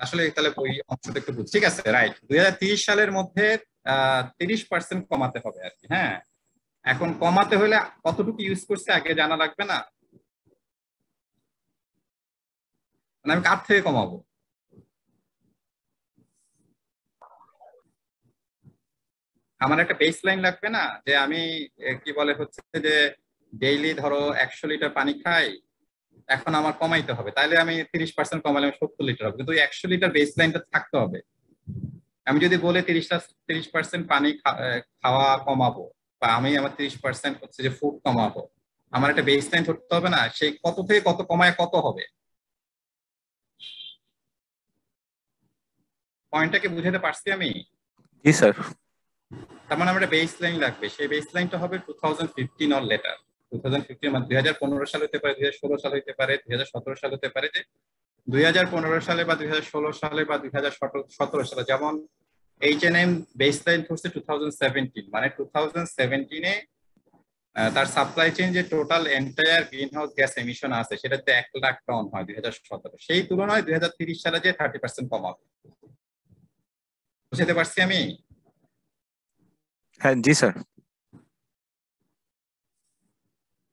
আসলে তাহলে ওই অংশটা একটু বুঝ, ঠিক আছে, রাইট। 2030 সালের মধ্যে 30% কমাতে হবে আর কি। হ্যাঁ, এখন কমাতে হলে কতটুকু ইউজ করছে আগে জানা লাগবে না? মানে আমি কার থেকে কমাবো? আমার একটা বেস লাইন লাগবে না, যে আমি কি বলে হচ্ছে যে ডেইলি ধরো 100 লিটার পানি খাই, এখন আমার কমাইতে হবে, তাহলে আমি 30% কমালে আমি 70 লিটার হবে, কিন্তু 100 লিটার বেস লাইনটা থাকতে হবে। আমি যদি বলে 30% পানি খাওয়া কমাবো, বা আমি আমার 30% হচ্ছে যে ফুড কমাবো, আমার একটা বেস লাইন ধরতে হবে না, সেই কত থেকে কত কমায় কত হবে। পয়েন্টটাকে বুঝাতে পারছি আমি? জি স্যার। তার মানে আমার একটা বেস লাইন লাগবে, সেই বেস লাইনটা হবে 2015 অর লেটার। 2015 মানে 2015 সাল হতে পারে, 2016 সাল হতে পারে, 2017 সাল হতে পারে। যে 2015 সালে বা 2016 সালে বা 2017 সালে, যেমন H&M বেস লাইন ধরছে 2017, মানে 2017-এ তার সাপ্লাই চেইন যে total entire green house gas emission আছে সেটাতে 1 লাখ টন হয় 2017, সেই তুলনায় 2030 সালে যে 30% কমাবে। বুঝতে পারছি আমি? হ্যাঁ জি স্যার।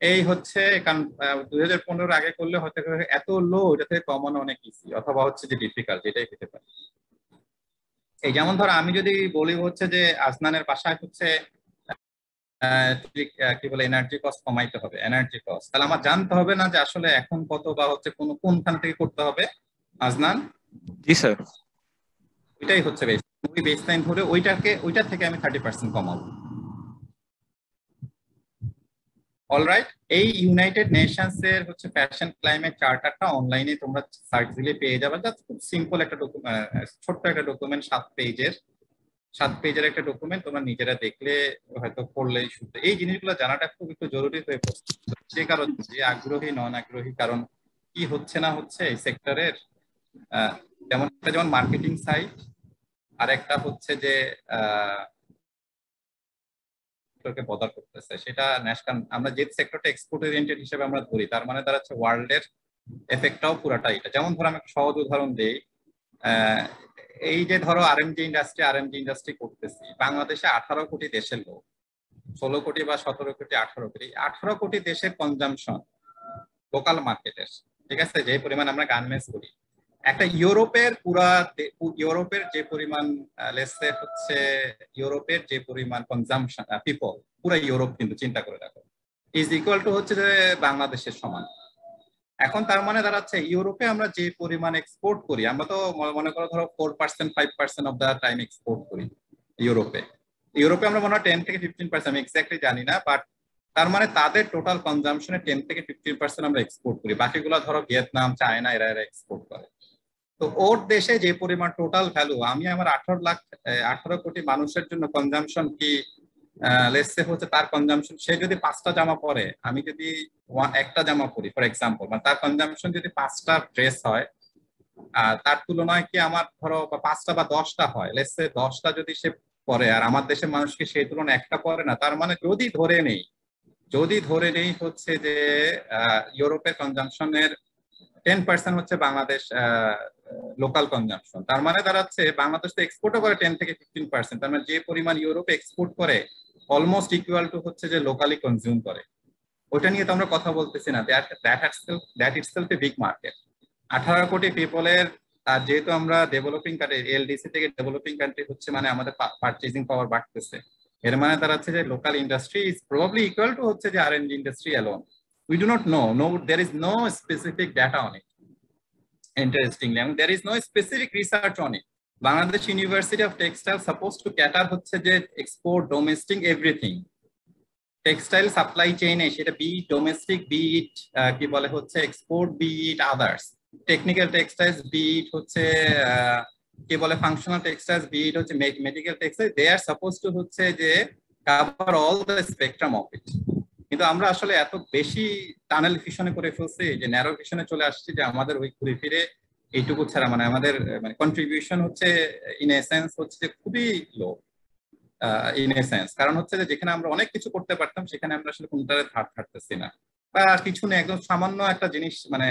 এই হচ্ছে কারণ 2015 আগে করলে হয়তো এত লো, এটা থেকে কমানো অনেক ইজি, অথবা হচ্ছে যে ডিফিকাল্ট, এটাই হতে পারে। এই যেমন ধর আমি যদি বলি হচ্ছে যে আসনানের বাসায় হচ্ছে কি বলে এনার্জি কস্ট কমাইতে হবে, এনার্জি কস্ট, তাহলে আমার জানতে হবে না যে আসলে এখন কত, বা হচ্ছে কোনখান থেকে করতে হবে আজনান? জি স্যার। ওইটাই হচ্ছে বেস, ওই বেস লাইন ধরে ওইটা থেকে আমি 30% কমাবো। অলরাইট। এই ইউনাইটেড নেশনস এর হচ্ছে ফ্যাশন ক্লাইমেট চার্টারটা অনলাইনে তোমরা সার্চ দিলে পেয়ে যাবে। জাস্ট খুব সিম্পল একটা ছোট্ট একটা ডকুমেন্ট, 7 পেজের একটা ডকুমেন্ট, তোমরা নিজেরা দেখলে হয়তো পড়লেই শুনতে এই জিনিসগুলো জানাটা খুব একটু জরুরি হয়ে পড়ছে। যে কারণ যে আগ্রহী নন আগ্রহী, কারণ কি হচ্ছে না হচ্ছে এই সেক্টরের, যেমন মার্কেটিং সাইট, আর একটা হচ্ছে যে সেক্টরকে বদার করতেছে, সেটা ন্যাশনাল, আমরা যে সেক্টরটা এক্সপোর্ট ওরিয়েন্টেড হিসেবে আমরা ধরি, তার মানে দাঁড়াচ্ছে ওয়ার্ল্ডের এফেক্টটাও পুরাটা এটা। যেমন ধরো আমি একটা সহজ উদাহরণ দিই, আহ, এই যে ধরো আরএমজি ইন্ডাস্ট্রি করতেছি বাংলাদেশে, 18 কোটি দেশের লোক, 16 কোটি বা 17 কোটি, 18 কোটি, 18 কোটি দেশের কনজামশন লোকাল মার্কেটের। ঠিক আছে, যে পরিমাণ আমরা গার্মেন্টস করি, একটা ইউরোপের যে পরিমাণ লেসে হচ্ছে ইউরোপের যে পরিমাণ কনজাম্পশন পিপল, পুরো ইউরোপ কিন্তু চিন্তা করে দেখো, ইজ ইকুয়াল টু হচ্ছে যে বাংলাদেশের সমান। এখন তার মানে দাঁড়াচ্ছে ইউরোপে আমরা যে পরিমাণ এক্সপোর্ট করি, আমরা তো মনে করো ধরো 4% 5% অফ দা টাইম এক্সপোর্ট করি ইউরোপে। ইউরোপে আমরা মনে হয় 10 থেকে 15%, আমি এক্স্যাক্টলি জানি না, বাট তার মানে তাদের টোটাল কনজাম্পশনে 10 থেকে 15% আমরা এক্সপোর্ট করি, বাকিগুলো ধরো ভিয়েতনাম, চায়না, এরা এরা এক্সপোর্ট করে। তো ওর দেশে যে পরিমাণ টোটাল ভ্যালু, আমি আমার 18 কোটি মানুষের জন্য কনজাম্পশন কি, লেটসে হচ্ছে তার কনজাম্পশন, সে যদি 5টা জামা পরে, আমি যদি একটা জামা পরি ফর এক্সাম্পল, মানে তার কনজাম্পশন যদি 5টা ড্রেস হয়, তার তুলনায় কি আমার ধরো বা 5টা বা 10টা হয়, লেটসে 10টা যদি সে পরে, আর আমার দেশের মানুষকে সেই তুলনায় একটা পরে না, তার মানে যদি ধরে নেই হচ্ছে যে ইউরোপের কনজাম্পশনের 10% হচ্ছে বাংলাদেশ লোকাল কনজাম্পশন, তার মানে দাঁড়াচ্ছে বাংলাদেশ তো এক্সপোর্টও করে 10 থেকে 15%, তার মানে যে পরিমাণ ইউরোপে এক্সপোর্ট করে অলমোস্ট ইকুয়াল টু হচ্ছে যে লোকালি কনজিউম করে। ওটা নিয়ে তো আমরা কথা বলতেছি না, that itself a big market. 18 কোটি পিপলের, আর যেহেতু আমরা ডেভেলপিং কান্ট্রি, এলডিসি থেকে ডেভেলপিং কান্ট্রি হচ্ছে, মানে আমাদের পারচেজিং পাওয়ার বাড়তেছে, এর মানে দাঁড়াচ্ছে যে local industry is probably equal to হচ্ছে যে R&D industry alone. We do not know. No, there is no specific data on it. Interestingly, and there is no specific research on it. Bangladesh University of Textile supposed to cater হচ্ছে যে export, domestic, everything. Textile supply চেইনে সেটা be domestic, be it কি বলে হচ্ছে export, be it others, technical textiles, be it হচ্ছে কি বলে ফাংশনাল টেক্সটাইলস, বি ইট হচ্ছে medical textile, they are suppose to হচ্ছে যে cover all the spectrum of it. কিন্তু আমরা আসলে এত বেশি টানেল ভিশনে করে ফেলছি, যে ন্যারো ভিশনে চলে আসছি, যে আমাদের ওই ঘুরে ফিরে এইটুকু ছাড়া, মানে আমাদের মানে কন্ট্রিবিউশন হচ্ছে ইন এসেন্স হচ্ছে যে খুবই লো, ইন এ সেন্স। কারণ হচ্ছে যে যেখানে আমরা অনেক কিছু করতে পারতাম, সেখানে আমরা আসলে কোনটারে ধার থাকতেছি না। বা কিছু নেই, একদম সামান্য একটা জিনিস, মানে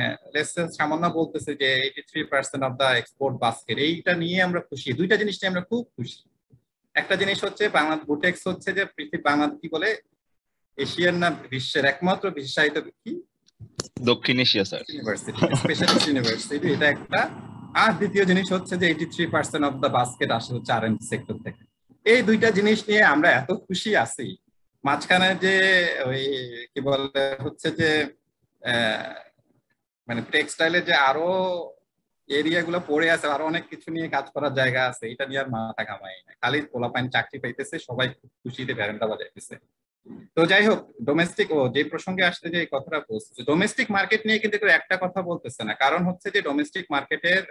সামান্য বলতেছে যে 83% অফ দা এক্সপোর্ট বাস্কেট, এইটা নিয়ে আমরা খুশি। দুইটা জিনিস নিয়ে আমরা খুব খুশি। একটা জিনিস হচ্ছে বাংলাদেশ বুটেক্স হচ্ছে যে পৃথিবী বাংলাদেশ কি বলে এশিয়ার না বিশ্বের একমাত্র বিশেষায়িত কি দক্ষিণ Asia sir university, specialist university, এটা একটা। আর দ্বিতীয় জিনিস হচ্ছে যে 83% অফ দা বাস্কেট আসে হচ্ছে R&D সেক্টর থেকে। এই দুইটা জিনিস নিয়ে আমরা এত খুশি আছি। মাঝখানে যে ওই কি বলে হচ্ছে যে মানে টেক্সটাইলে যে আরো এরিয়া গুলো পড়ে আছে, আরো অনেক কিছু নিয়ে কাজ করার জায়গা আছে, এটা নিয়ে আর মাথা ঘামাই না। খালি পোলাপাইন চাকরি পাইতেছে, সবাই খুব খুশিতে ভ্যারেন্ডা বাজাইতেছে। তো যাই হোক, ডোমেস্টিক যে প্রসঙ্গে আসতে যে কথাটা বলছে, ডোমেস্টিক মার্কেট নিয়ে কিন্তু একটা কথা বলতেছে না। কারণ হচ্ছে যে ডোমেস্টিক মার্কেটের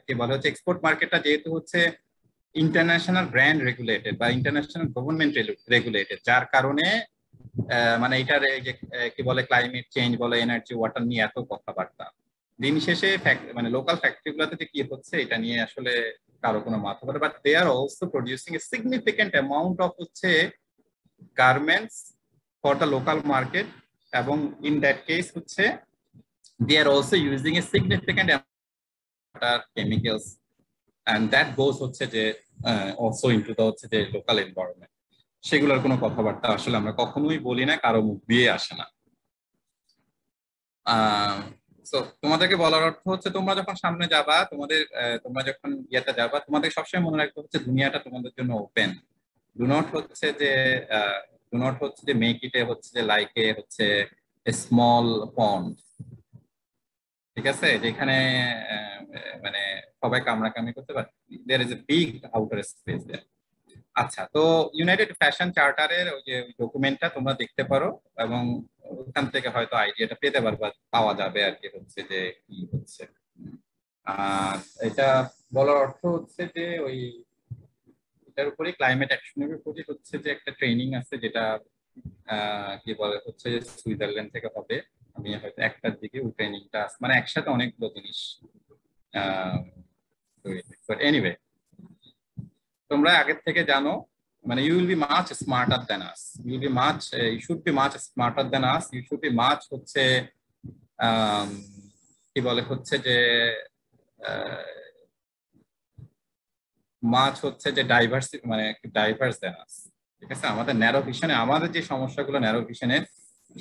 কি বলে হচ্ছে এক্সপোর্ট মার্কেটটা যেহেতু হচ্ছে ইন্টারন্যাশনাল ব্র্যান্ড রেগুলেটেড বা ইন্টারন্যাশনাল গভর্নমেন্ট রেগুলেটেড, যার কারণে মানে এটার কি বলে ক্লাইমেট চেঞ্জ বলে, এনার্জি, ওয়াটার নিয়ে এত কথাবার্তা। দিন শেষে মানে লোকাল ফ্যাক্টরি গুলোতে কি হচ্ছে এটা নিয়ে আসলে কারো কোনো মাথা ধরে, but they are also producing a significant amount of হচ্ছে garments for the local market, এবং ইন দ্যাট কেস হচ্ছে they are also using a significant amount of chemicals, and that goes হচ্ছে যে also into the হচ্ছে যে local environment. সেগুলোর কোনো কথাবার্তা আসলে আমরা কখনোই বলি না, কারো মুখ দিয়ে আসে না। তো তোমাদেরকে বলার অর্থ হচ্ছে তোমরা যখন সামনে যাবা, তোমরা যখন ইয়েতে যাবা, তোমাদের সবসময় মনে রাখতে হচ্ছে দুনিয়াটা তোমাদের জন্য ওপেন। ডু নট হচ্ছে যে মেক ইট হচ্ছে যে লাইক হচ্ছে স্মল পন্ড, ঠিক আছে, যেখানে মানে সবাই কামড়াকামড়ি করতে পারে। There is a big outer space there. আচ্ছা, তো ইউনাইটেড ফ্যাশন চার্টারের ওই যে ডকুমেন্টটা তোমরা দেখতে পারো, এবং ওখান থেকে হয়তো আইডিয়াটা পেতে পারবা, পাওয়া যাবে আর কি হচ্ছে যে কি হচ্ছে। আর এটা বলার অর্থ হচ্ছে যে ওই এটার উপরে ক্লাইমেট অ্যাকশনের উপরে হচ্ছে যে একটা ট্রেনিং আছে, যেটা কি বলে হচ্ছে যে সুইজারল্যান্ড থেকে হবে। আমি হয়তো একটার দিকে ওই ট্রেনিংটা, মানে একসাথে অনেকগুলো জিনিস। এনিওয়ে, তোমরা আগের থেকে জানো, মানে you will be much smarter than us, you should be much smarter than us, you should be much হচ্ছে কি বলে হচ্ছে যে মাছ হচ্ছে যে ডাইভার্সিটি, মানে ডাইভার্স দেন আস, ঠিক আছে। আমাদের ন্যারো ভিশনে, আমাদের যে সমস্যাগুলো ন্যারো ভিশনের,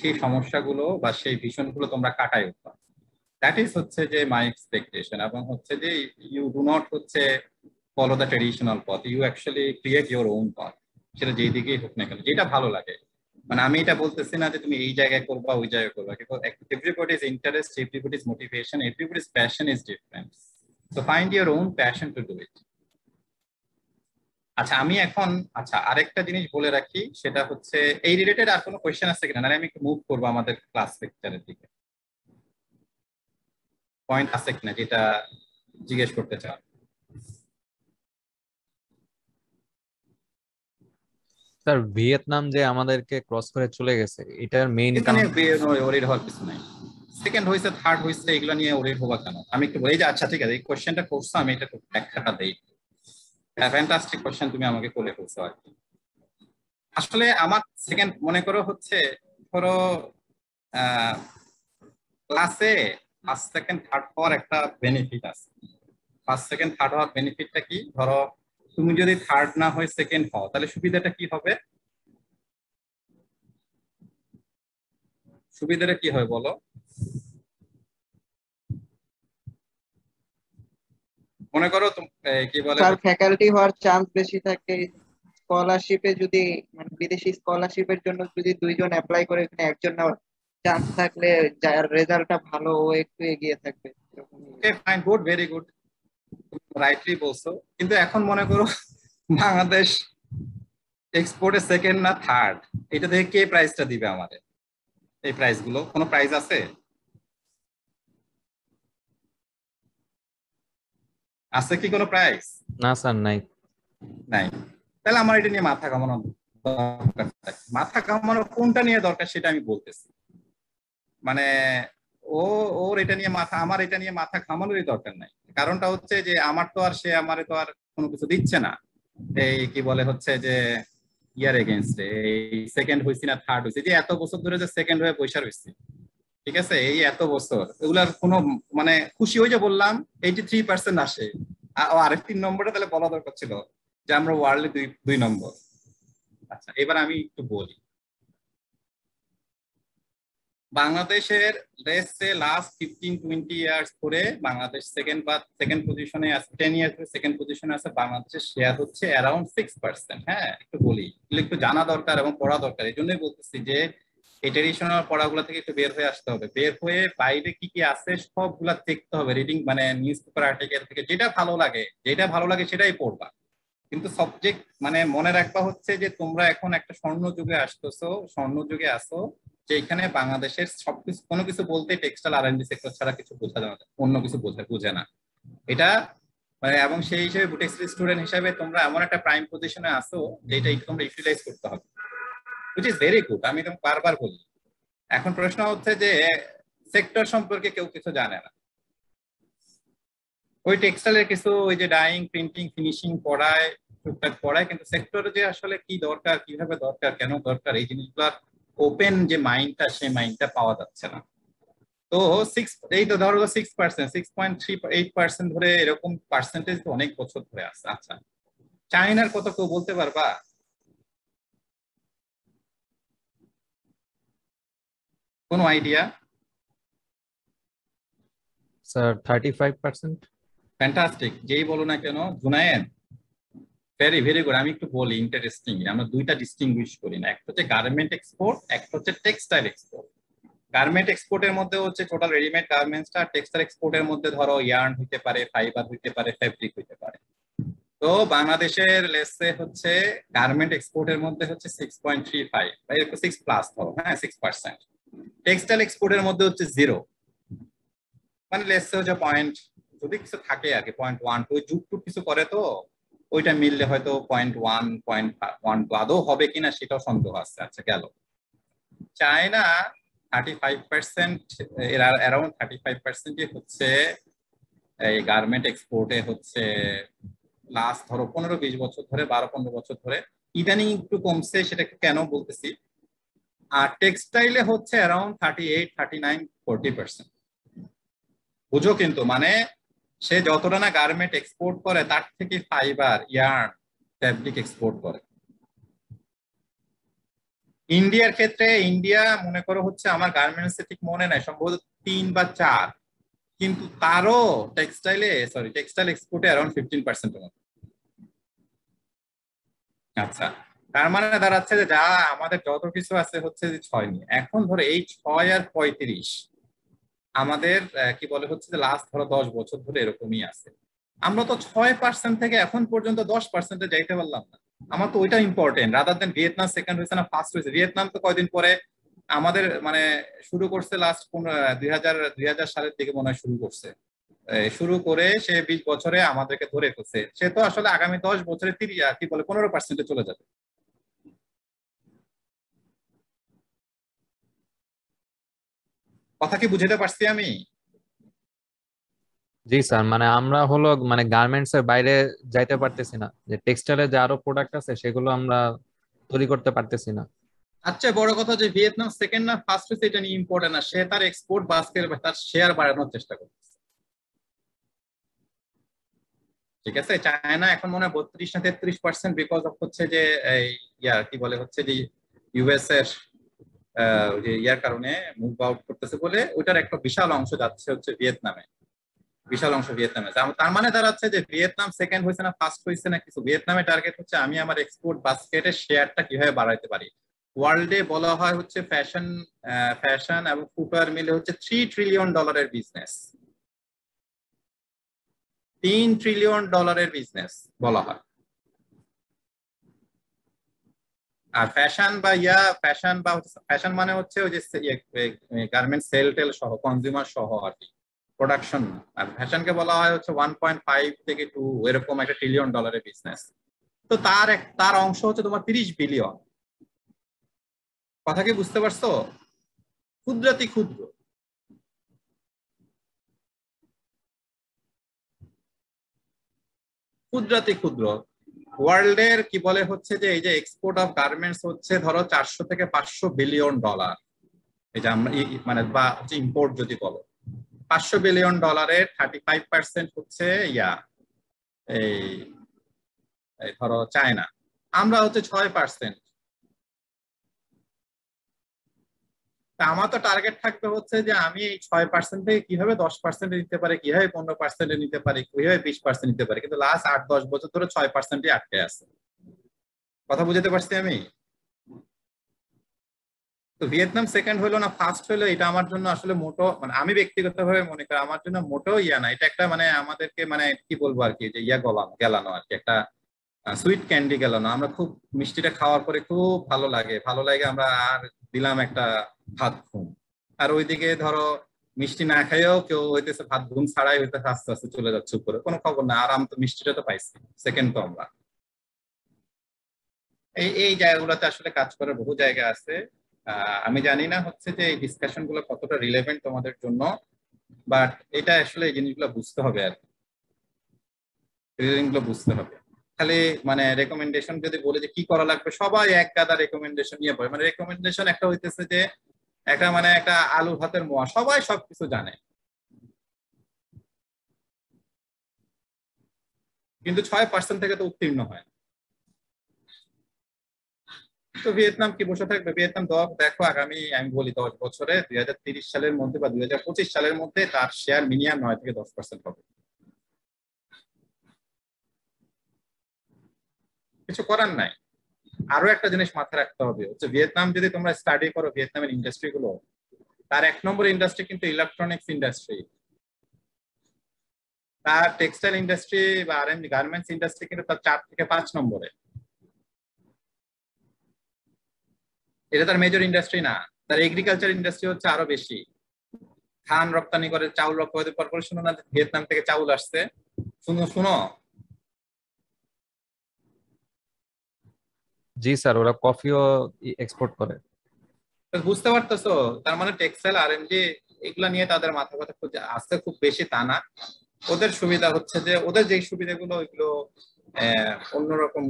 সেই সমস্যাগুলো বা সেই ভিশনগুলো তোমরা কাটাই উঠবা। দ্যাট ইজ হচ্ছে যে মাই এক্সপেকটেশন। এবং হচ্ছে যে ইউ ডু নট হচ্ছে ফলো দ্য ট্রেডিশনাল পথ, you actually create your own পথ, সেটা যেই দিকেই হোক না কেন, যেটা ভালো লাগে। মানে আমি এটা বলতেছি না যে তুমি এই জায়গায় করবা ওই জায়গায় করবা, everybody's interest, everybody's motivation, everybody's passion is different, so find your own passion to do it. আচ্ছা, আমি এখন আরেকটা জিনিস বলে রাখি, সেটা হচ্ছে এই রিলেটেড আর কোনো কোয়েশ্চেন আছে কিনা, নাহলে আমি একটু মুভ করবো আমাদের ক্লাস লেকচারের দিকে। পয়েন্ট আছে কিনা যেটা জিজ্ঞেস করতে চাও? স্যার, ভিয়েতনাম যে আমাদেরকে ক্রস করে চলে গেছে, এটার মেইন এখানে ওরিড হওয়ার কিছু নাই। সেকেন্ড হয়েছে, থার্ড হয়েছে, এগুলো নিয়ে ওরিড হওয়া কেন? আমি একটু বলি যে আচ্ছা ঠিক আছে, এই কোয়েশ্চেনটা করছো, আমি এটা ব্যাখ্যাটা দেই। ফ্যান্টাস্টিক কোয়েশ্চেন তুমি আমাকে করে ফেলছো আর কি। আসলে আমার সেকেন্ড মনে করো হচ্ছে, ধরো ক্লাসে ফার্স্ট সেকেন্ড থার্ড হওয়ার একটা বেনিফিট আছে। ফার্স্ট সেকেন্ড থার্ড হওয়ার বেনিফিটটা কি? ধরো তুমি যদি থার্ড না হয়ে সেকেন্ড হও, তাহলে সুবিধাটা কি হবে? সুবিধাটা কি হয় বলো? মনে করো কি বলে, স্যার ফ্যাকাল্টি হওয়ার চান্স বেশি থাকে। স্কলারশিপে যদি মানে বিদেশি স্কলারশিপের জন্য যদি দুইজন অ্যাপ্লাই করে, এখানে একজন নেওয়ার চান্স থাকলে যার রেজাল্টটা ভালো ও একটু এগিয়ে থাকবে। Okay fine, good, very good, rightly বলছো। কিন্তু এখন মনে করো বাংলাদেশ এক্সপোর্টে সেকেন্ড না থার্ড, এটা থেকে কে প্রাইসটা দিবে আমাদের? এই প্রাইস গুলো কোনো প্রাইস আছে? আছে কি কোনো প্রাইস? না স্যার, নাই। নাই। তাহলে আমার এটা নিয়ে মাথা ঘামানো দরকার। মাথা ঘামানো কোনটা নিয়ে দরকার সেটা আমি বলতেছি। মানে ওর এটা নিয়ে মাথা, আমার এটা নিয়ে মাথা ঘামানোরই দরকার নাই। কারণটা হচ্ছে যে আমার তো আর সে আমারে তো আর কোনো কিছু দিচ্ছে না। এই কি বলে হচ্ছে যে ইয়ার এগেইনস্টে, এই সেকেন্ড হইছি না থার্ড হইছি, যে এত বছর ধরে যে সেকেন্ড হয়ে পয়সা রয়েছে, ঠিক আছে, এই এত বছর এগুলার কোনো মানে খুশি হয়ে যে বললাম 83% আসে। আরেক 3 নম্বরটা তাহলে বলা দরকার ছিল যে আমরা ওয়ার্ল্ডে দুই নম্বর। আচ্ছা, এবার আমি একটু বলি বাংলাদেশের লাস্ট 15-20 ইয়ার্স ধরে বাংলাদেশ সেকেন্ড পজিশনে আছে, 10 ইয়ার্স ধরে সেকেন্ড পজিশনে আছে। বাংলাদেশের শেয়ার হচ্ছে অ্যারাউন্ড 6%। হ্যাঁ, একটু বলি, এগুলো একটু জানা দরকার এবং পড়া দরকার। এই জন্যই বলতেছি যে এই ট্রেডিশনাল পড়াগুলো থেকে একটু বের হয়ে আসতে হবে, বের হয়ে বাইরে কি কি আছে সবগুলা দেখতে হবে। রিডিং মানে নিউজ পেপার আর্টিকেল থেকে যেটা ভালো লাগে সেটাই পড়বা। কিন্তু সাবজেক্ট মানে মনে রাখবা হচ্ছে যে তোমরা এখন একটা স্বর্ণ যুগে আসতেছো, স্বর্ণ যুগে আসো, যে এখানে বাংলাদেশের সবকিছু কোনো কিছু বলতে টেক্সটাইল আর&ডি সেক্টর ছাড়া কিছু বোঝা যায় না, অন্য কিছু বুঝে না এটা মানে। এবং সেই হিসেবে বুটেক্স স্টুডেন্ট হিসেবে তোমরা এমন একটা প্রাইম পজিশনে আসো যেটা তোমরা ইউটিলাইজ করতে হবে, হুইচ ইজ ভেরি গুড। আমি তোমাকে বারবার বলি। এখন প্রশ্ন হচ্ছে যে সেক্টর সম্পর্কে কেউ কিছু জানে না, ওই টেক্সটাইলের কিছু ওই যে ডাইং, প্রিন্টিং, ফিনিশিং পড়ায়, টুকটাক পড়ায়, কিন্তু সেক্টরে যে আসলে কি দরকার, কিভাবে দরকার, কেন দরকার, এই জিনিসগুলোর ওপেন যে মাইন্ডটা, সেই মাইন্ডটা পাওয়া যাচ্ছে না। তো এই তো ধরো 6%, 6.38% ধরে এরকম পার্সেন্টেজ তো অনেক বছর ধরে আছে। আচ্ছা, চায়নার কত কেউ বলতে পারবা? কোনো আইডিয়া? স্যার 35%। ফ্যান্টাস্টিক, যেই বলো না কেন জুনায়েদ, ভেরি ভেরি গুড। আমি একটু বলি ইন্টারেস্টিং, আমরা দুইটা ডিস্টিংগুইশ করি না, একটা হচ্ছে গার্মেন্ট এক্সপোর্ট, একটা হচ্ছে টেক্সটাইল এক্সপোর্ট। গার্মেন্ট এক্সপোর্টের মধ্যে হচ্ছে টোটাল রেডিমেড গার্মেন্টসটা, টেক্সটাইল এক্সপোর্টের মধ্যে ধরো ইয়ার্ন হইতে পারে, ফাইবার হইতে পারে, ফেব্রিক হইতে পারে। তো বাংলাদেশের লেসে হচ্ছে গার্মেন্ট এক্সপোর্টের মধ্যে হচ্ছে 6.35 বা এরকম 6+ ধরো, হ্যাঁ 6%। টেক্সটাইল এক্সপোর্টের মধ্যে হচ্ছে 0, মানে লেসে হচ্ছে পয়েন্ট, যদি কিছু থাকে আর কি 0.1, ওই যুগ কিছু করে তো ওইটা মিললে হয়তো 0.1, 0.1 আদৌ হবে কিনা সেটাও সন্দেহ আছে। আচ্ছা গেল। চায়না 35%, এর অ্যারাউন্ড 35% হচ্ছে এই গার্মেন্ট এক্সপোর্টে হচ্ছে লাস্ট ধরো 15-20 বছর ধরে, 12-15 বছর ধরে। ইদানিং একটু কমছে, সেটা কেন বলতেছি। আর টেক্সটাইলে হচ্ছে অ্যারাউন্ড 38, 39, 40%। বুঝো কিন্তু, মানে সে যতটা না গার্মেন্ট এক্সপোর্ট করে তার থেকে ফাইবার, ইয়ার্ন, ফ্যাব্রিক এক্সপোর্ট করে। ইন্ডিয়ার ক্ষেত্রে, ইন্ডিয়া মনে করো হচ্ছে আমার গার্মেন্টস ঠিক মনে নাই, সম্ভবত 3 বা 4, কিন্তু তারও টেক্সটাইল এক্সপোর্টে অ্যারাউন্ড 15% মতো। আচ্ছা, তার মানে দাঁড়াচ্ছে যে যা আমাদের যত কিছু আছে হচ্ছে যে 6 নিয়ে। এখন ধরো এই 6 আর 35 আমাদের কি বলে হচ্ছে যে লাস্ট ধরো 10 বছর ধরে এরকমই আছে। আমরা তো 6% থেকে এখন পর্যন্ত 10%-এ যাইতে পারলাম না। আমার তো ওইটা important, rather than Vietnam second হয়েছে না ফার্স্ট হয়েছে। ভিয়েতনাম তো কয়দিন পরে আমাদের মানে শুরু করছে লাস্ট 2000 সালের দিকে মনে হয় শুরু করছে, শুরু করে সে 20 বছরে আমাদেরকে ধরে ফেলছে। সে তো আসলে আগামী 10 বছরে 15%-এ চলে যাবে। কথা কি বুঝতে পারছি আমি? জি স্যার, মানে আমরা হলো মানে গার্মেন্টস এর বাইরে যাইতে পারতেছি না, যে টেক্সটাইলের যে আরো প্রোডাক্ট আছে সেগুলো আমরা তৈরি করতে পারতেছি না। আচ্ছা, বড় কথা যে ভিয়েতনাম সেকেন্ড না ফার্স্ট হয়েছে এটা নিয়ে ইম্পর্টেন্ট না, সে তার এক্সপোর্ট বাস্কেট তার শেয়ার বাড়ানোর চেষ্টা করছে। ঠিক আছে, চায়না এখন মনে হয় 32 না 33% বিকজ অফ হচ্ছে যে এই কি বলে হচ্ছে যে ইউএস এর ইয়ার কারণে মুভ আউট করতেছে বলে ওইটার একটা বিশাল অংশ যাচ্ছে হচ্ছে ভিয়েতনামে, বিশাল অংশ ভিয়েতনামে। তার মানে দাঁড়াচ্ছে যে ভিয়েতনাম সেকেন্ড হয়েছে না ফার্স্ট হয়েছে না কিছু, ভিয়েতনামের টার্গেট হচ্ছে আমি আমার এক্সপোর্ট বাস্কেটের শেয়ারটা কিভাবে বাড়াইতে পারি। ওয়ার্ল্ডে বলা হয় হচ্ছে ফ্যাশন এবং ফুটওয়্যার মিলে হচ্ছে $3 ট্রিলিয়ন বিজনেস, $3 ট্রিলিয়ন বিজনেস বলা হয়। আর ফ্যাশন মানে হচ্ছে ওই যে গার্মেন্ট সেল টেল সহ, কনজিউমার সহ আর কি, প্রোডাকশন। আর ফ্যাশনকে বলা হয় হচ্ছে 1.5 থেকে 2 এরকম একটা $1 ট্রিলিয়ন বিজনেস। তো তার অংশ হচ্ছে তোমার 30 বিলিয়ন। কথা কি বুঝতে পারছো? ক্ষুদ্রাতি ক্ষুদ্র। ক্ষুদ্রাতি ক্ষুদ্র ওয়ার্ল্ডের কি বলে হচ্ছে যে এই যে এক্সপোর্ট অফ গার্মেন্টস হচ্ছে ধরো 400 থেকে 500 বিলিয়ন ডলার, এটা আমরা মানে বা হচ্ছে ইম্পোর্ট যদি বলো 500 বিলিয়ন ডলারের 35% হচ্ছে এই ধরো চায়না, আমরা হচ্ছে 6%। আমার তো টার্গেট থাকবে হচ্ছে যে আমি এই 6% থেকে কিভাবে 10% নিতে পারি, কিভাবে 15% নিতে পারি, কিভাবে 20% নিতে পারি, কিন্তু লাস্ট 8-10 বছর ধরে 6%ই আটকে আছে। কথা বুঝতে পারছি আমি? তো ভিয়েতনাম সেকেন্ড হলো না ফার্স্ট হলো, এটা আমার জন্য আসলে মোটো মানে আমি ব্যক্তিগতভাবে মনে করি আমার জন্য মোটেও না, এটা একটা মানে আমাদেরকে মানে কি বলবো আর কি, যে গেলানো আর কি, একটা সুইট ক্যান্ডি গেলানো। আমরা খুব মিষ্টিটা খাওয়ার পরে খুব ভালো লাগে আমরা আর দিলাম একটা ভাত ঘুম, আর ওইদিকে ধরো মিষ্টি না খাইও কেউ হইতেছে ভাত ঘুম ছাড়াই হইতেছে আস্তে আস্তে চলে যাচ্ছে উপরে, কোনো খবর না। আর আমি তো মিষ্টিটা তো পাইছি, সেকেন্ড তো আমরা এই জায়গাগুলোতে আসলে কাজ করার বহু জায়গা আছে। আমি জানি না হচ্ছে যে এই ডিসকাশন গুলো কতটা রিলেভেন্ট তোমাদের জন্য, বাট এটা আসলে এই জিনিসগুলো বুঝতে হবে আর কি, বুঝতে হবে। খালি মানে রেকমেন্ডেশন যদি বলে যে কি করা লাগবে, সবাই এক গাদা রেকমেন্ডেশন নিয়ে পড়ে। মানে রেকমেন্ডেশন একটা হইতেছে যে একটা মানে একটা আলু ভাতের মোয়া, সবাই সবকিছু জানে কিন্তু 6% থেকে তো উত্তীর্ণ হয়। তো ভিয়েতনাম কি বসে থাকবে? ভিয়েতনাম দেখো আগামী আমি বলি 10 বছরে 2030 সালের মধ্যে বা 2025 সালের মধ্যে তার শেয়ার মিনিমাম 9 থেকে 10% হবে। কিছু করার নাই। আরো একটা জিনিস মাথায় রাখতে হবে হচ্ছে ভিয়েতনাম যদি তোমরা স্টাডি করো ভিয়েতনামের ইন্ডাস্ট্রি গুলো, তার 1 নম্বর ইন্ডাস্ট্রি কিন্তু ইলেকট্রনিক্স ইন্ডাস্ট্রি, তার টেক্সটাইল ইন্ডাস্ট্রি বা গার্মেন্টস ইন্ডাস্ট্রি কিন্তু তার 4 থেকে 5 নম্বরে। এটা তার মেজর ইন্ডাস্ট্রি না। তার এগ্রিকালচার ইন্ডাস্ট্রি হচ্ছে আরো বেশি। ধান রপ্তানি করে, চাউল রপ্তানি করে, শুনো না ভিয়েতনাম থেকে চাউল আসছে, শুনো। জি স্যার, ওরা কফিও এক্সপোর্ট করে। বুঝতে পারতেছো? তার মানে টেক্সটাইল আরএমজি এগুলা নিয়ে তাদের মাথা ব্যথা আসতে খুব বেশি তা না। ওদের সুবিধা হচ্ছে যে ওদের যে সুবিধাগুলো ওইগুলো অন্যরকম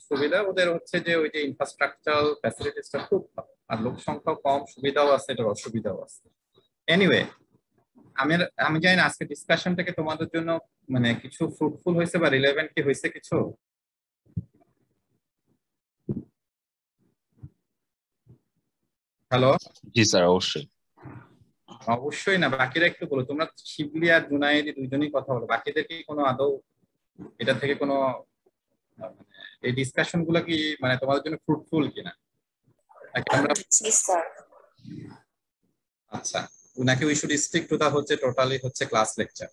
সুবিধা ওদের হচ্ছে যে ওই যে ইনফ্রাস্ট্রাকচার ফ্যাসিলিটিসটা খুব ভালো, আর লোক সংখ্যা কম, সুবিধাও আছে, এটার অসুবিধাও আছে। এনিওয়ে, আমি জানি না আজকে ডিসকাশন থেকে তোমাদের জন্য মানে কিছু ফ্রুটফুল হয়েছে বা রিলেভেন্ট কি হয়েছে কিছু। হ্যালো? জি স্যার, অবশ্যই। অবশ্যই না, বাকিরা একটু বলো। তোমরা শিবলি আর জুনায়েদি দুইজনই কথা বলো, বাকিদের কি কোনো আদৌ এটা থেকে কোনো মানে এই ডিসকাশন গুলো কি মানে তোমাদের জন্য ফ্রুটফুল কিনা? আচ্ছা, নাকি we should stick to the হচ্ছে টোটালি হচ্ছে ক্লাস লেকচার?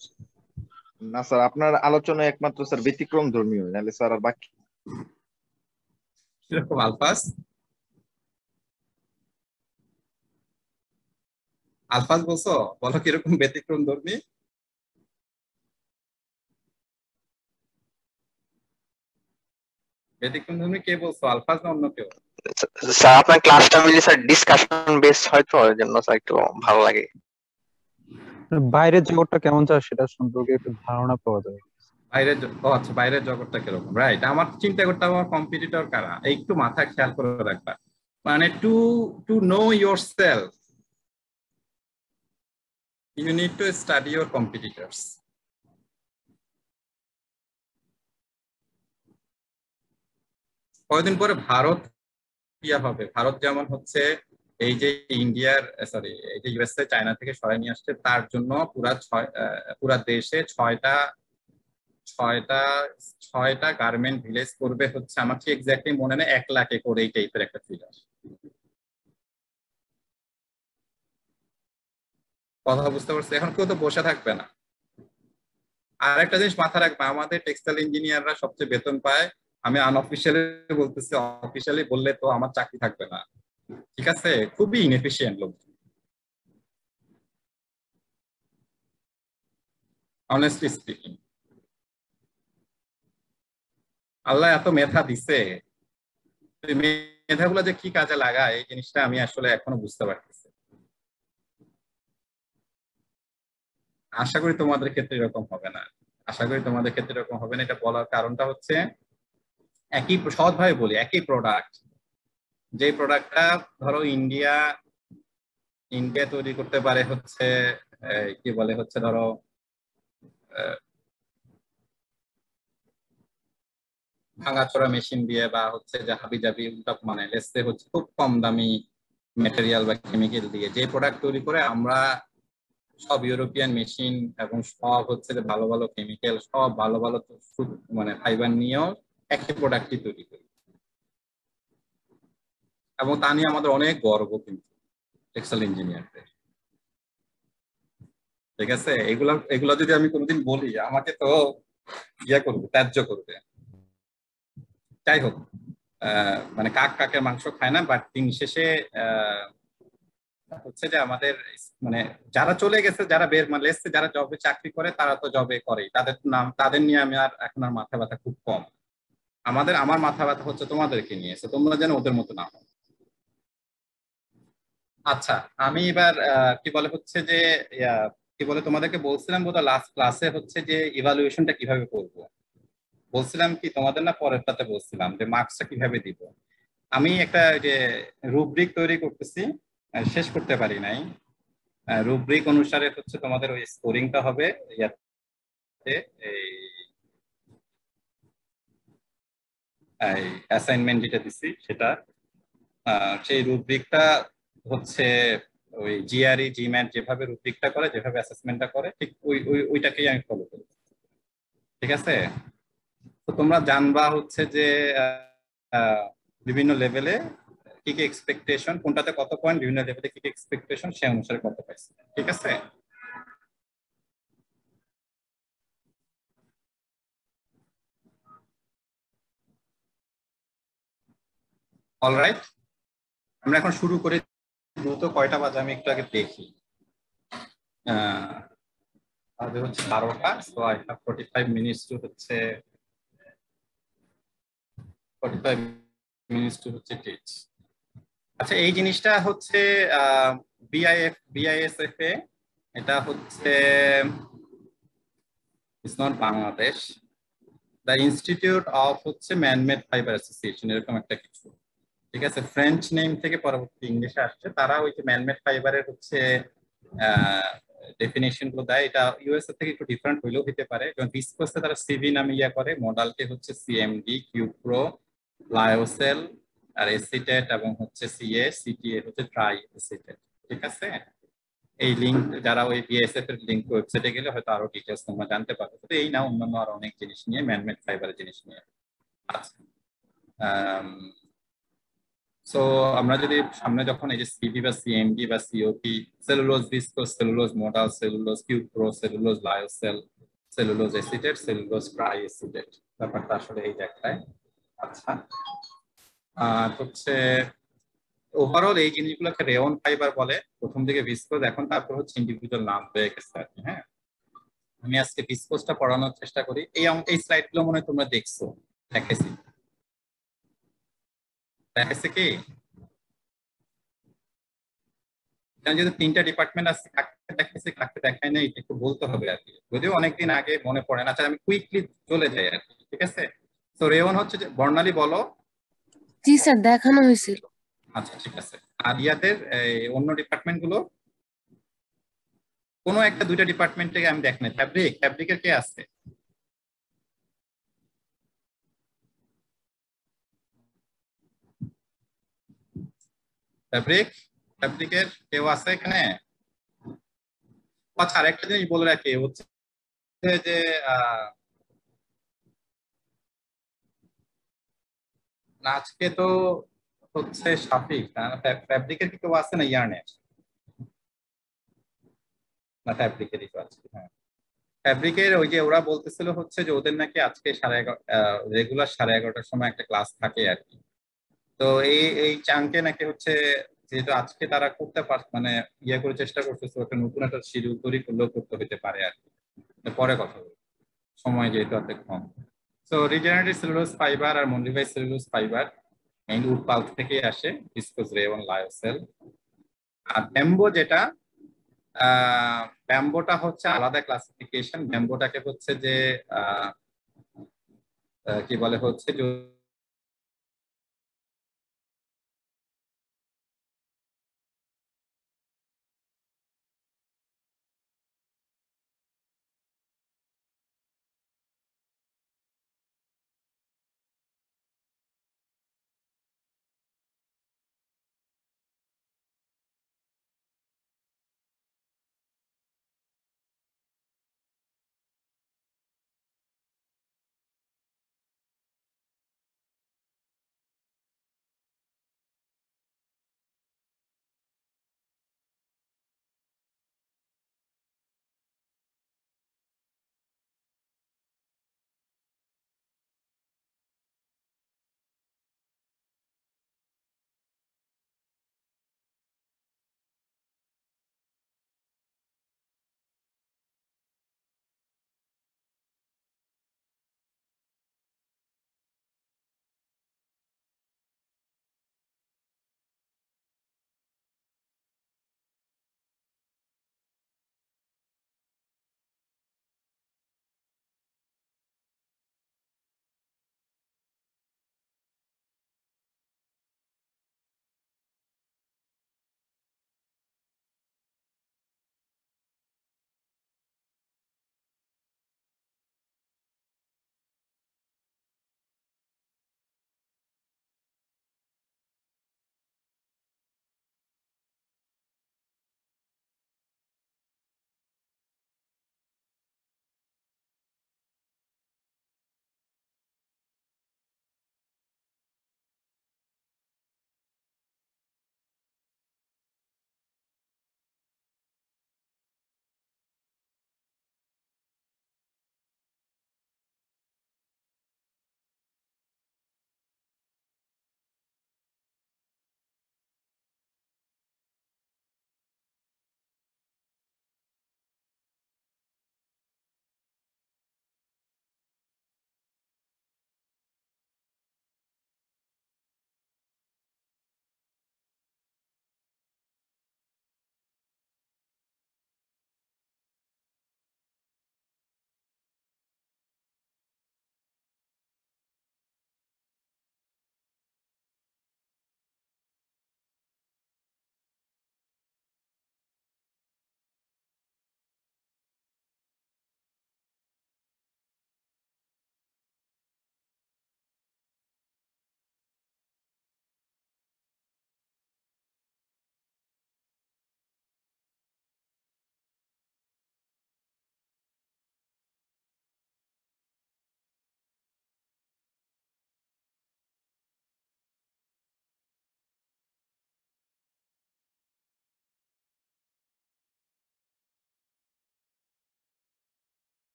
না স্যার, আপনার আলোচনা একমাত্র স্যার ব্যতিক্রম ধর্মীয়, নাহলে স্যার আর বাকি কিরকম আলফাজ বলছো? বলো কিরকম ব্যতিক্রম ধর্মী? ব্যতিক্রম ধর্মী কে বলছো, আলফাজ না অন্য কেউ? স্যার আপনার ক্লাসটা মিলে স্যার ডিসকাশন বেস হয়তো, এর জন্য স্যার একটু ভালো লাগে। বাইরের জগৎটা কেমন স্যার সেটা সম্পর্কে একটু ধারণা পাওয়া যায়। আচ্ছা, বাইরের জগৎটা কিরকম, রাইট। আমার চিন্তা করতে হবে আমার কম্পিটিটর কারা, একটু মাথায় খেয়াল করে রাখবা। মানে to know yourself you need to study your competitors. কয়েকদিন পরে ভারত হবে, ভারত যেমন হচ্ছে এই যে ইন্ডিয়ার এই যে ইউএসএ চায়না থেকে সরাই নিয়ে আসছে, তার জন্য পুরা দেশে ছয়টা গার্মেন্ট ভিলেজ করবে হচ্ছে, আমার কি এক্স্যাক্টলি মনে নেই, 1 লাখ একর এই টাইপের একটা ফিগার। কথা বুঝতে পারছি? এখন কেউ তো বসে থাকবে না। আর একটা জিনিস মাথা রাখবে, আমাদের টেক্সটাইল ইঞ্জিনিয়াররা সবচেয়ে বেতন পায়। আমি আনঅফিসিয়ালি বলতেছি, অফিসিয়ালি বললে তো আমার চাকরি থাকবে না, ঠিক আছে? খুবই ইনএফিশিয়েন্ট লোক, অনেস্টলি স্পিকিং। আল্লাহ এত মেধা দিছে, মেধাগুলো যে কি কাজে লাগায় এই জিনিসটা আমি আসলে এখনো বুঝতে পারতেছি। আশা করি তোমাদের ক্ষেত্রে এরকম হবে না। আশা করি তোমাদের ক্ষেত্রে এরকম হবে না। এটা বলার কারণটা হচ্ছে একই, সহজভাবে বলি, একই প্রোডাক্ট, যে প্রোডাক্টটা ধরো ইন্ডিয়া তৈরি করতে পারে হচ্ছে কি বলে হচ্ছে ধরো ভাঙাচোরা মেশিন দিয়ে বা হচ্ছে যে হাবি জাবি উল্টা মানে লেসে হচ্ছে খুব কম দামি ম্যাটেরিয়াল বা কেমিক্যাল দিয়ে যে প্রোডাক্ট তৈরি করে আমরা সব ইউরোপিয়ান মেশিন এবং সব হচ্ছে যে ভালো ভালো কেমিক্যাল সব ভালো ভালো মানে ফাইবার নিয়েও একই প্রোডাক্টই তৈরি করি, এবং তা নিয়ে আমাদের অনেক গর্ব কিন্তু টেক্সটাইল ইঞ্জিনিয়ারদের। ঠিক আছে, এগুলা যদি আমি কোনোদিন বলি আমাকে তো করবে, ত্যায্য করবে। যাই হোক, মানে কাক কাকের মাংস খায় না, বাট দিন শেষে হচ্ছে যে আমাদের মানে যারা চলে গেছে, যারা বের মানে এসছে, যারা জবে চাকরি করে তারা তো জবে করেই, তাদের নিয়ে আমি আর এখন আর মাথা ব্যথা খুব কম। আমার মাথা ব্যথা হচ্ছে তোমাদেরকে নিয়ে, তোমরা যেন ওদের মতো না হও। আচ্ছা, আমি এবার কি বলে হচ্ছে যে কি বলে তোমাদেরকে বলছিলাম বোধহয় লাস্ট ক্লাসে হচ্ছে যে ইভালুয়েশনটা কিভাবে করব, বলছিলাম কি তোমাদের না পরেরটাতে বলছিলাম যে মার্কসটা কিভাবে দিব। আমি একটা যে রুব্রিক তৈরি করতেছি, শেষ করতে পারি নাই। রুব্রিক অনুসারে হচ্ছে তোমাদের ওই স্কোরিংটা হবে ইয়াতে, এই অ্যাসাইনমেন্ট যেটা দিছি সেটা, সেই রুব্রিকটা হচ্ছে ওই জিআরই জিম্যাট যেভাবে রুব্রিকটা করে, যেভাবে অ্যাসেসমেন্টটা করে, ঠিক ওইটাকেই আমি ফলো করি। ঠিক আছে, তো তোমরা জানবা হচ্ছে যে বিভিন্ন লেভেলে কি কি এক্সপেকটেশন, কোনটাতে কত পয়েন্ট, বিভিন্ন লেভেলে কি কি এক্সপেকটেশন, সেই অনুসারে কত পাইছে। ঠিক আছে, অলরাইট, আমরা এখন শুরু করি। দ্রুত কয়টা বাজে আমি একটু আগে দেখি, আগে হচ্ছে 12টা, so I have 45 minutes to হচ্ছে 45 মিনিটস টু হচ্ছে টিচ। আচ্ছা, এই জিনিসটা হচ্ছে বিআইএসএফ এ, এটা হচ্ছে it's not Bangladesh, the institute of হচ্ছে ম্যানমেড ফাইবার অ্যাসোসিয়েশন, এরকম একটা কিছু। ঠিক আছে, ফ্রেঞ্চ নেম থেকে পরবর্তী ইংলিশে আসছে। তারা ওই যে ম্যানমেড ফাইবারের হচ্ছে ডেফিনেশন গুলো দেয়। এটা ইউএসএ থেকে একটু ডিফারেন্ট হইলেও হতে পারে, যেমন ভিসকোসে তারা সিভি নামে করে, মডালকে হচ্ছে সিএমডি, কিউপ্রো, লায়োসেল আর এসিটেট, এবং হচ্ছে সিএ, সিটিএ হচ্ছে ট্রাই এসিটেট। ঠিক আছে, এই লিঙ্ক যারা ওই বিএসএফ এর লিঙ্ক ওয়েবসাইটে গেলে হয়তো আরো ডিটেলস তোমরা জানতে পারবে। তো এই না, অন্যান্য আরো অনেক জিনিস নিয়ে, ম্যানমেড ফাইবারের জিনিস নিয়ে। আচ্ছা, সো আমরা যদি সামনে যখন এই যে সিবি বা সিএমডি বা COP, cellulose viscose, cellulose modal, cellulose cupro, cellulose lyocell, cellulose acetate, cellulose tri acetate, ব্যাপারটা আসলে এই জায়গায়। আচ্ছা, হচ্ছে ওভারঅল এই জিনিসগুলোকে রেওন ফাইবার বলে, প্রথম দিকে ভিসকোস, এখন তারপর হচ্ছে ইন্ডিভিজুয়াল নাম হয়ে গেছে আর কি। হ্যাঁ, আমি আজকে ভিসকোসটা পড়ানোর চেষ্টা করি। এই স্লাইড গুলো মনে হয় তোমরা দেখছো, দেখাইছে কি? যেহেতু 3টা ডিপার্টমেন্ট আছে, কাকে দেখাইছে কাকে দেখায় না এটা একটু বলতে হবে আর কি, যদিও অনেকদিন আগে মনে পড়ে না। আচ্ছা, আমি কুইকলি চলে যাই আর কি। ঠিক আছে, তো রেওন হচ্ছে যে বর্ণালী বলো। জি স্যার, দেখানো হয়েছিল। আচ্ছা, ঠিক আছে। আর ইয়াদের অন্য ডিপার্টমেন্ট গুলো, কোনো একটা দুইটা ডিপার্টমেন্ট থেকে আমি দেখ নাই। ফ্যাব্রিকের কে আছে? ফ্যাব্রিকের কেউ আছে এখানে? আচ্ছা, আরেকটা জিনিস বলে রাখি হচ্ছে যে আজকে তো হচ্ছে শাফিক, ফ্যাব্রিকের কি কেউ আছে না? ইয়ার্নের না, ফ্যাব্রিকেরই তো আছে। হ্যাঁ, ফ্যাব্রিকের ওই যে ওরা বলতেছিল হচ্ছে যে ওদের নাকি আজকে 11:30 রেগুলার 11:30টার সময় একটা ক্লাস থাকে আর কি। তো এই চাঙ্কে নাকি হচ্ছে, যেহেতু আজকে তারা করতে মানে করে চেষ্টা করতেছে, একটা নতুন একটা শিডিউল তৈরি করলেও করতে হইতে পারে আর কি। পরে কথা বলবো, সময় যেহেতু অনেক কম। সো রিজেনারেটিভ সেলুলোজ ফাইবার আর modified cellulose fibre mainly wood pulp থেকে আসে, ভিসকোস, রেওন, লায়োসেল। আর ব্যাম্বো যেটা, ব্যাম্বোটা হচ্ছে আলাদা ক্লাসিফিকেশন। ব্যাম্বোটাকে হচ্ছে যে কি বলে হচ্ছে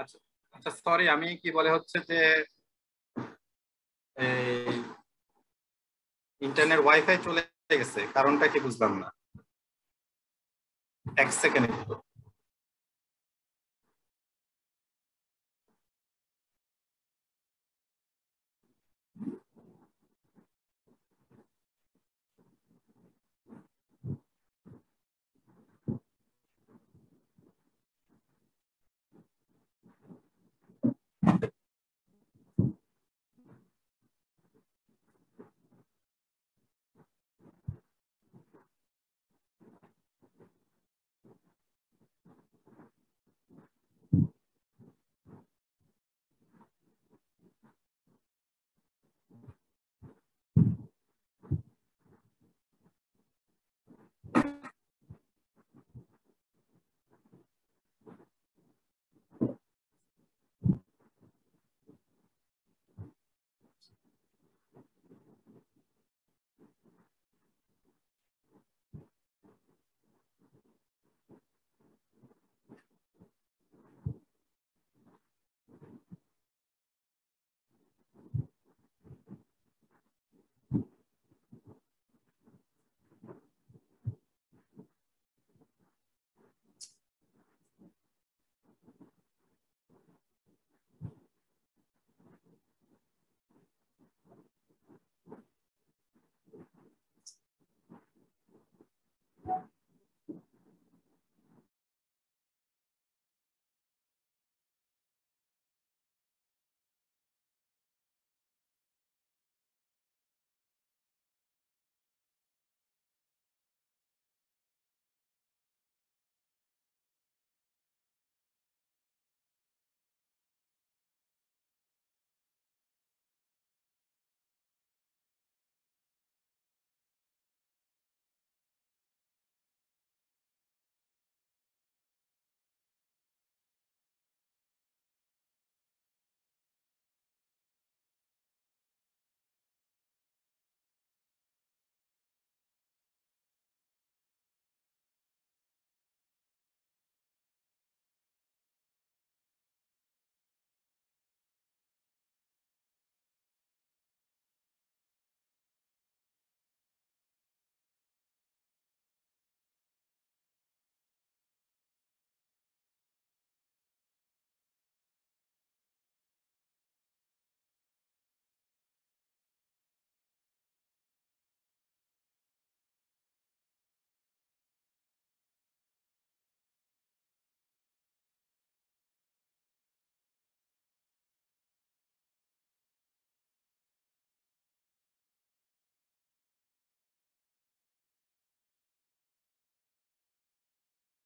আচ্ছা আচ্ছা সরি, আমি কি বলে হচ্ছে যে এই ইন্টারনেট ওয়াইফাই চলে গেছে, কারণটা কি বুঝলাম না। এক সেকেন্ড একটু।